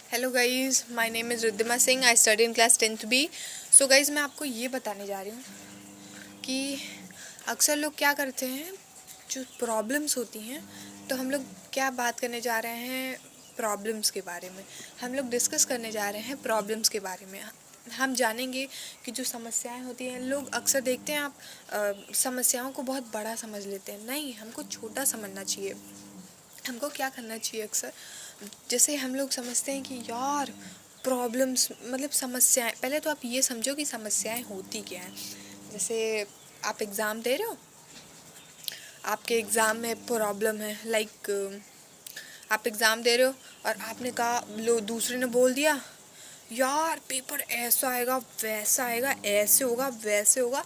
Hello guys, my name is Riddhima Singh. I study in class 10th B. So guys, मैं आपको ये बताने जा रही हूँ कि अक्सर लोग क्या करते हैं, जो प्रॉब्लम्स होती हैं, तो हम लोग क्या बात करने जा रहे हैं, प्रॉब्लम्स के बारे में। हम लोग डिस्कस करने जा रहे हैं प्रॉब्लम्स के बारे में। हम जानेंगे कि जो समस्याएं होती हैं, लोग अक्सर देखते हैं आप समस्याओं को बहुत बड़ा समझ लेते हैं। नहीं, हमको छोटा समझना चाहिए। हमको क्या करना चाहिए, अक्सर जैसे हम लोग समझते हैं कि यार प्रॉब्लम्स मतलब समस्याएं, पहले तो आप ये समझो कि समस्याएं होती क्या हैं। जैसे आप एग्ज़ाम दे रहे हो, आपके एग्ज़ाम में प्रॉब्लम है, लाइक आप एग्ज़ाम दे रहे हो और आपने कहा, लो दूसरे ने बोल दिया यार पेपर ऐसा आएगा वैसा आएगा, ऐसे होगा वैसे होगा।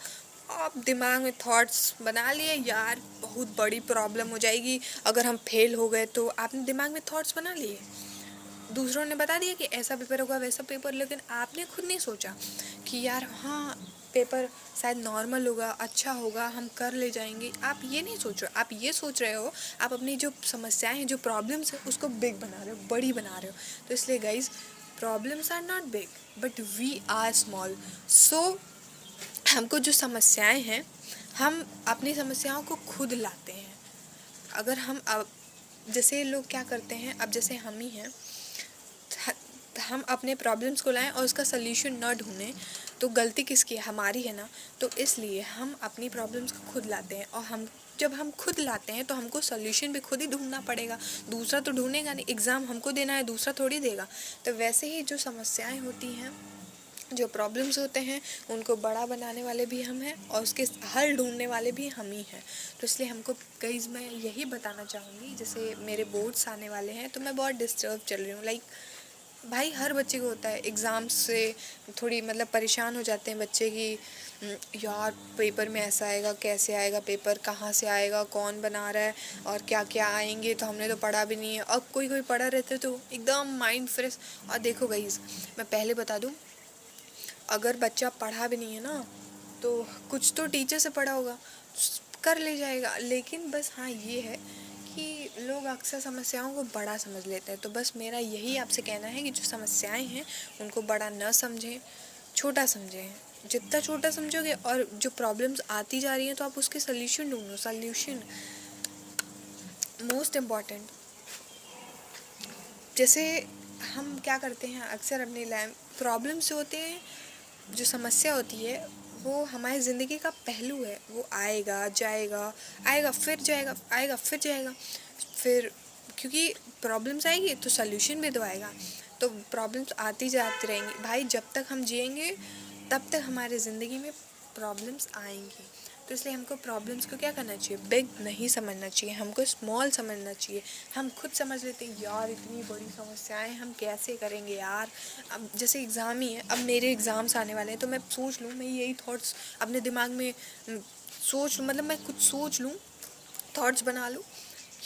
आप दिमाग में थॉट्स बना लिए, यार बहुत बड़ी प्रॉब्लम हो जाएगी अगर हम फेल हो गए। तो आपने दिमाग में थॉट्स बना लिए, दूसरों ने बता दिया कि ऐसा पेपर होगा वैसा पेपर, लेकिन आपने खुद नहीं सोचा कि यार हाँ पेपर शायद नॉर्मल होगा, अच्छा होगा, हम कर ले जाएंगे। आप ये नहीं सोच रहे हो, आप ये सोच रहे हो, आप अपनी जो समस्याएं हैं, जो प्रॉब्लम्स हैं, उसको बिग बना रहे हो, बड़ी बना रहे हो। तो इसलिए guys, problems are not big but we are small. So हमको जो समस्याएं हैं, हम अपनी समस्याओं को खुद लाते हैं। अगर हम अब जैसे लोग क्या करते हैं, अब जैसे हम ही हैं, हम अपने प्रॉब्लम्स को लाएं और उसका सल्यूशन ना ढूंढें, तो गलती किसकी है, हमारी है ना। तो इसलिए हम अपनी प्रॉब्लम्स को खुद लाते हैं, और हम जब हम खुद लाते हैं तो हमको सल्यूशन भी खुद ही ढूंढना पड़ेगा। दूसरा तो ढूंढेगा नहीं, एग्ज़ाम हमको देना है, दूसरा थोड़ी देगा। तो वैसे ही जो समस्याएं होती हैं, जो प्रॉब्लम्स होते हैं, उनको बड़ा बनाने वाले भी हम हैं और उसके हल ढूंढने वाले भी हम ही हैं। तो इसलिए हमको गाइस, मैं यही बताना चाहूँगी, जैसे मेरे बोर्ड्स आने वाले हैं तो मैं बहुत डिस्टर्ब चल रही हूँ। लाइक भाई, हर बच्चे को होता है एग्ज़ाम से थोड़ी मतलब परेशान हो जाते हैं बच्चे की, यार पेपर में ऐसा आएगा, कैसे आएगा पेपर, कहाँ से आएगा, कौन बना रहा है, और क्या क्या आएंगे, तो हमने तो पढ़ा भी नहीं है। और कोई कोई पढ़ा रहता है तो एकदम माइंड फ्रेश। और देखो गाइस, मैं पहले बता दूँ, अगर बच्चा पढ़ा भी नहीं है ना, तो कुछ तो टीचर से पढ़ा होगा, कर ले जाएगा। लेकिन बस हाँ ये है कि लोग अक्सर समस्याओं को बड़ा समझ लेते हैं। तो बस मेरा यही आपसे कहना है कि जो समस्याएं हैं उनको बड़ा न समझें, छोटा समझें। जितना छोटा समझोगे और जो प्रॉब्लम्स आती जा रही हैं, तो आप उसके सल्यूशन ढूंढो। Solution most important. जैसे हम क्या करते हैं अक्सर अपनी लाइफ, प्रॉब्लम्स जो होते हैं, जो समस्या होती है, वो हमारी ज़िंदगी का पहलू है। वो आएगा जाएगा, आएगा फिर जाएगा, आएगा फिर जाएगा। फिर क्योंकि प्रॉब्लम्स आएगी तो सल्यूशन भी तो आएगा। तो प्रॉब्लम्स आती जाती रहेंगी भाई, जब तक हम जिएंगे तब तक हमारी ज़िंदगी में प्रॉब्लम्स आएंगी। तो इसलिए हमको प्रॉब्लम्स को क्या करना चाहिए, बिग नहीं समझना चाहिए, हमको स्मॉल समझना चाहिए। हम खुद समझ लेते हैं यार इतनी बड़ी समस्याएं हम कैसे करेंगे यार। अब जैसे एग्ज़ाम ही है, अब मेरे एग्ज़ाम्स आने वाले हैं, तो मैं सोच लूँ, मैं यही थॉट्स अपने दिमाग में सोच लूँ, मतलब मैं कुछ सोच लूँ, थॉट्स बना लूँ,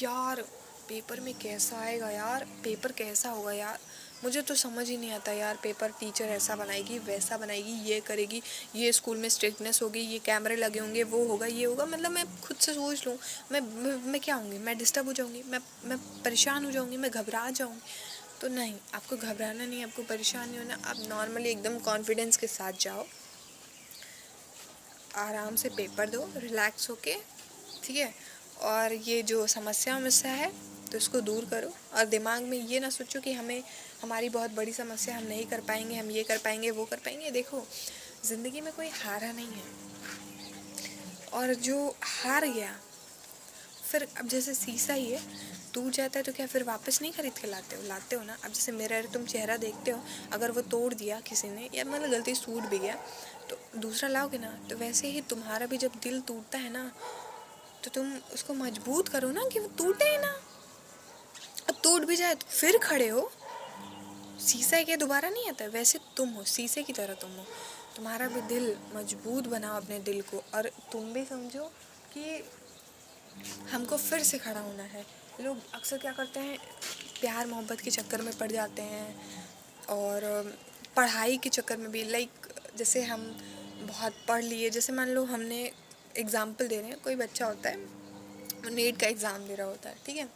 यार पेपर में कैसा आएगा, यार पेपर कैसा होगा, यार मुझे तो समझ ही नहीं आता यार। पेपर टीचर ऐसा बनाएगी वैसा बनाएगी, ये करेगी, ये स्कूल में स्ट्रिक्टनेस होगी, ये कैमरे लगे होंगे, वो होगा ये होगा। मतलब मैं खुद से सोच लूँ, मैं क्या होंगी, मैं डिस्टर्ब हो जाऊँगी, मैं परेशान हो जाऊँगी, मैं घबरा जाऊँगी। तो नहीं, आपको घबराना नहीं, आपको परेशान नहीं होना। आप नॉर्मली एकदम कॉन्फिडेंस के साथ जाओ, आराम से पेपर दो, रिलैक्स होके, ठीक है। और ये जो समस्या है तो इसको दूर करो, और दिमाग में ये ना सोचो कि हमें हमारी बहुत बड़ी समस्या, हम नहीं कर पाएंगे, हम ये कर पाएंगे वो कर पाएंगे। देखो, ज़िंदगी में कोई हारा नहीं है, और जो हार गया, फिर अब जैसे शीशा ही है, टूट जाता है तो क्या फिर वापस नहीं खरीद के लाते हो, लाते हो ना। अब जैसे मिरर, तुम चेहरा देखते हो, अगर वो तोड़ दिया किसी ने, या मतलब गलती से टूट भी गया, तो दूसरा लाओगे ना। तो वैसे ही तुम्हारा भी जब दिल टूटता है ना, तो तुम उसको मजबूत करो ना कि वो टूटे ही ना। अब टूट भी जाए तो फिर खड़े हो, शीशा के दोबारा नहीं आता, वैसे तुम हो, शीशे की तरह तुम हो। तुम्हारा भी दिल मजबूत बनाओ, अपने दिल को, और तुम भी समझो कि हमको फिर से खड़ा होना है। लोग अक्सर क्या करते हैं, प्यार मोहब्बत के चक्कर में पड़ जाते हैं, और पढ़ाई के चक्कर में भी। लाइक जैसे हम बहुत पढ़ लिए, जैसे मान लो हमने एग्ज़ाम्पल दे रहे हैं, कोई बच्चा होता है, वो नीट का एग्ज़ाम दे रहा होता है, ठीक है।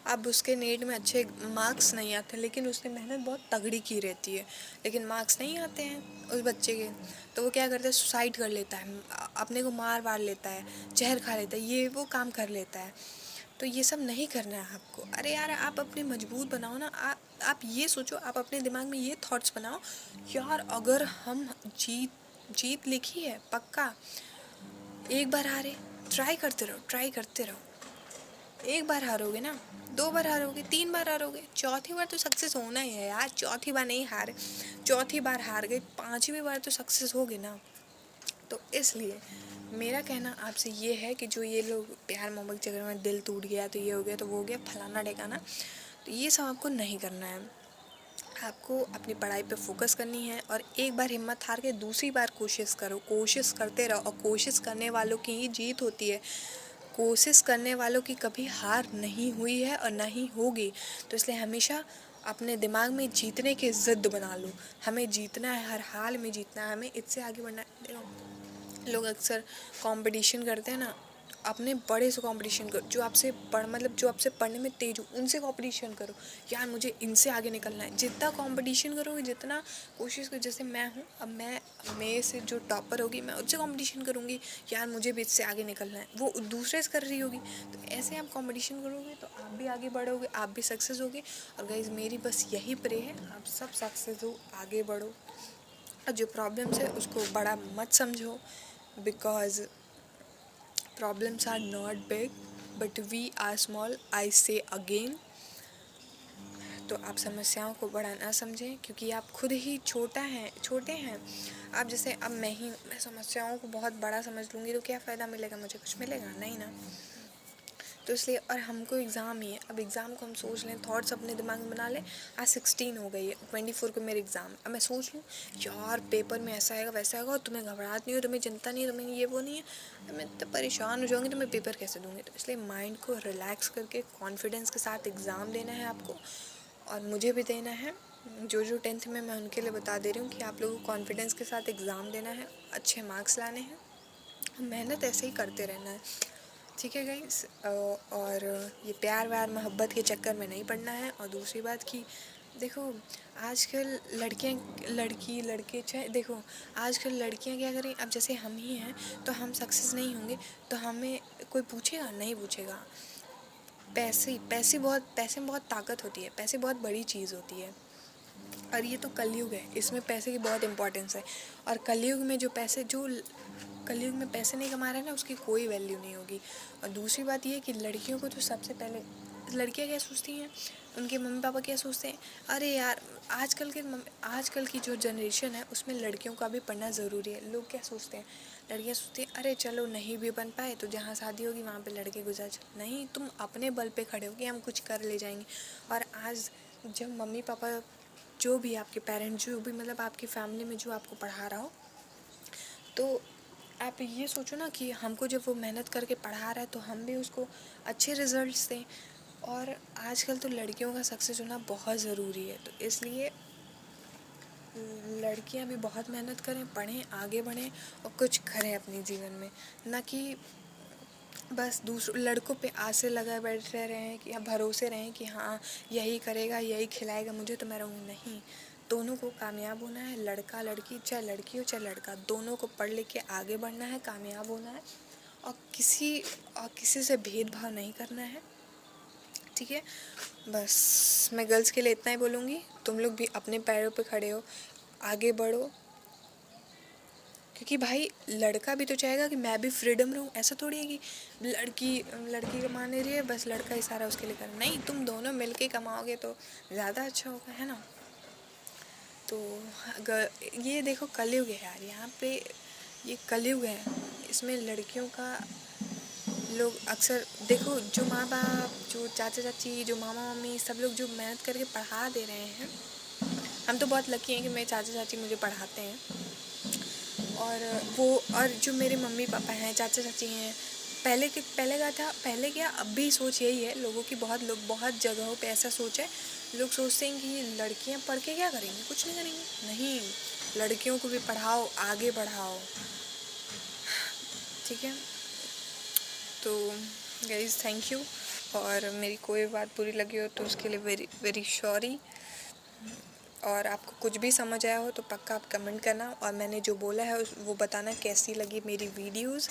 अब उसके नीट में अच्छे मार्क्स नहीं आते, लेकिन उसने मेहनत बहुत तगड़ी की रहती है, लेकिन मार्क्स नहीं आते हैं उस बच्चे के, तो वो क्या करता है, सुसाइड कर लेता है, अपने को मार वार लेता है, जहर खा लेता है, ये वो काम कर लेता है। तो ये सब नहीं करना है आपको। अरे यार, आप अपने मजबूत बनाओ ना। आप ये सोचो, आप अपने दिमाग में ये थॉट्स बनाओ, यार अगर हम जीत लिखी है पक्का, एक बार हारे, ट्राई करते रहो, ट्राई करते रहो। एक बार हारोगे ना, 2 बार हारोगे, 3 बार हारोगे, चौथी बार तो सक्सेस होना ही है यार। चौथी बार नहीं हारे, चौथी बार हार गए, 5वीं बार तो सक्सेस होगे ना। तो इसलिए मेरा कहना आपसे ये है कि जो ये लोग प्यार मोहब्बत के चक्कर में दिल टूट गया, तो ये हो गया, तो वो हो गया, फलाना ढेकाना, तो ये सब आपको नहीं करना है। आपको अपनी पढ़ाई पे फोकस करनी है, और एक बार हिम्मत हार के दूसरी बार कोशिश करो, कोशिश करते रहो, और कोशिश करने वालों की ही जीत होती है। कोशिश करने वालों की कभी हार नहीं हुई है और ना ही होगी। तो इसलिए हमेशा अपने दिमाग में जीतने की ज़िद बना लो। हमें जीतना है, हर हाल में जीतना है, हमें इससे आगे बढ़ना है। देखो, लोग अक्सर कंपटीशन करते हैं ना, अपने बड़े से कंपटीशन करो, जो आपसे मतलब जो आपसे पढ़ने में तेज हो उनसे कंपटीशन करो। यार मुझे इनसे आगे निकलना है। जितना कंपटीशन करोगे, जितना कोशिश करो, जैसे मैं हूँ, अब मैं मेरे से जो टॉपर होगी मैं उससे कंपटीशन करूँगी, यार मुझे भी इससे आगे निकलना है, वो दूसरे से कर रही होगी, तो ऐसे आप कंपटीशन करोगे तो आप भी आगे बढ़ोगे, आप भी सक्सेस होगे। और गाइस, मेरी बस यही प्रे है, आप सब सक्सेस हो, आगे बढ़ो, और जो प्रॉब्लम्स है उसको बड़ा मत समझो, because problems are not big but we are small, I say again। तो आप समस्याओं को बड़ा ना समझें, क्योंकि आप खुद ही छोटे हैं। आप जैसे, अब मैं समस्याओं को बहुत बड़ा समझ लूँगी तो क्या फ़ायदा मिलेगा, मुझे कुछ मिलेगा नहीं ना। तो इसलिए, और हमको एग्ज़ाम ही है, अब एग्ज़ाम को हम सोच लें, थॉट्स अपने दिमाग में बना लें, आज 16 हो गई है, 24 को मेरे एग्ज़ाम, अब मैं सोच लूँ यार पेपर में ऐसा आएगा वैसा आएगा, और तुम्हें घबराहट नहीं हो, तुम्हें चिंता नहीं है, तुम्हें ये वो नहीं है, मैं इतना परेशान हो जाऊँगी तो मैं पेपर कैसे दूँगी। तो इसलिए माइंड को रिलैक्स करके कॉन्फिडेंस के साथ एग्ज़ाम देना है आपको, और मुझे भी देना है। जो 10th में मैं उनके लिए बता दे रही हूँ कि आप लोगों को कॉन्फिडेंस के साथ एग्ज़ाम देना है, अच्छे मार्क्स लाने हैं, मेहनत ऐसे ही करते रहना है, ठीक है गाइस। और ये प्यार व्यार मोहब्बत के चक्कर में नहीं पड़ना है। और दूसरी बात कि देखो, आजकल लड़के चाहे, देखो आजकल लड़कियां क्या करें, अब जैसे हम ही हैं तो हम सक्सेस नहीं होंगे तो हमें कोई पूछेगा नहीं, पूछेगा। पैसे में बहुत ताकत होती है, पैसे बहुत बड़ी चीज़ होती है, और ये तो कलयुग है, इसमें पैसे की बहुत इंपॉर्टेंस है। और कलयुग में पैसे नहीं कमा रहा है ना, उसकी कोई वैल्यू नहीं होगी। और दूसरी बात ये है कि लड़कियों को तो सबसे पहले, लड़कियां क्या सोचती हैं, उनके मम्मी पापा क्या सोचते हैं, अरे यार आजकल की जो जनरेशन है उसमें लड़कियों का भी पढ़ना ज़रूरी है। लोग क्या सोचते हैं, लड़कियां सोचती हैं अरे चलो नहीं भी बन पाए तो जहाँ शादी होगी वहाँ पे लड़के गुजर जाए। नहीं, तुम अपने बल पे खड़े हो कि हम कुछ कर ले जाएंगे। और आज जब मम्मी पापा, जो भी आपके पेरेंट्स, जो भी मतलब आपकी फैमिली में जो आपको पढ़ा रहा हो, तो आप ये सोचो ना कि हमको जब वो मेहनत करके पढ़ा रहा है तो हम भी उसको अच्छे रिजल्ट्स दें। और आजकल तो लड़कियों का सक्सेस होना बहुत ज़रूरी है, तो इसलिए लड़कियां भी बहुत मेहनत करें, पढ़ें, आगे बढ़ें और कुछ करें अपने जीवन में, ना कि बस दूसरों लड़कों पे आसे लगाए बैठे रहें कि भरोसे रहें कि हाँ यही करेगा, यही खिलाएगा मुझे तो मैं रहूँ। नहीं, दोनों को कामयाब होना है, लड़का लड़की, चाहे लड़की हो चाहे लड़का, दोनों को पढ़ लिख के आगे बढ़ना है, कामयाब होना है, और किसी से भेदभाव नहीं करना है, ठीक है। बस मैं गर्ल्स के लिए इतना ही बोलूँगी, तुम लोग भी अपने पैरों पे खड़े हो, आगे बढ़ो, क्योंकि भाई लड़का भी तो चाहेगा कि मैं भी फ्रीडम रहूँ। ऐसा थोड़ी है कि लड़की कमा नहीं रही है, बस लड़का ही सारा उसके लिए कर, नहीं, तुम दोनों मिलके कमाओगे तो ज़्यादा अच्छा होगा, है ना। तो अगर ये देखो कलयुग है यार, यहाँ पे ये कलयुग है, इसमें लड़कियों का लोग अक्सर देखो, जो माँ बाप, जो चाचा चाची, जो मामा मम्मी, सब लोग जो मेहनत करके पढ़ा दे रहे हैं, हम तो बहुत लकी हैं कि मेरे चाचा चाची मुझे पढ़ाते हैं। और जो मेरे मम्मी पापा हैं, चाचा चाची हैं, पहले क्या अब भी सोच यही है लोगों की, बहुत जगहों पे ऐसा सोच है, लोग सोचते हैं कि लड़कियां पढ़ के क्या करेंगी, कुछ नहीं करेंगी। नहीं, लड़कियों को भी पढ़ाओ, आगे बढ़ाओ, ठीक है। तो गाइस, थैंक यू। और मेरी कोई बात बुरी लगी हो तो उसके लिए वेरी वेरी सॉरी। और आपको कुछ भी समझ आया हो तो पक्का आप कमेंट करना, और मैंने जो बोला है वो बताना कैसी लगी मेरी वीडियोस।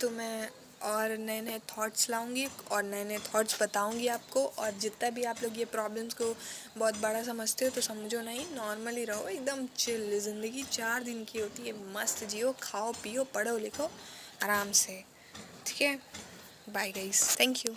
तो मैं और नए नए थॉट्स लाऊंगी और नए नए थॉट्स बताऊंगी आपको। और जितना भी आप लोग ये प्रॉब्लम्स को बहुत बड़ा समझते हो तो समझो नहीं, नॉर्मली रहो, एकदम चिल। ज़िंदगी 4 दिन की होती है, मस्त जियो, खाओ पियो, पढ़ो लिखो आराम से। ठीक है, बाय गाइस, थैंक यू।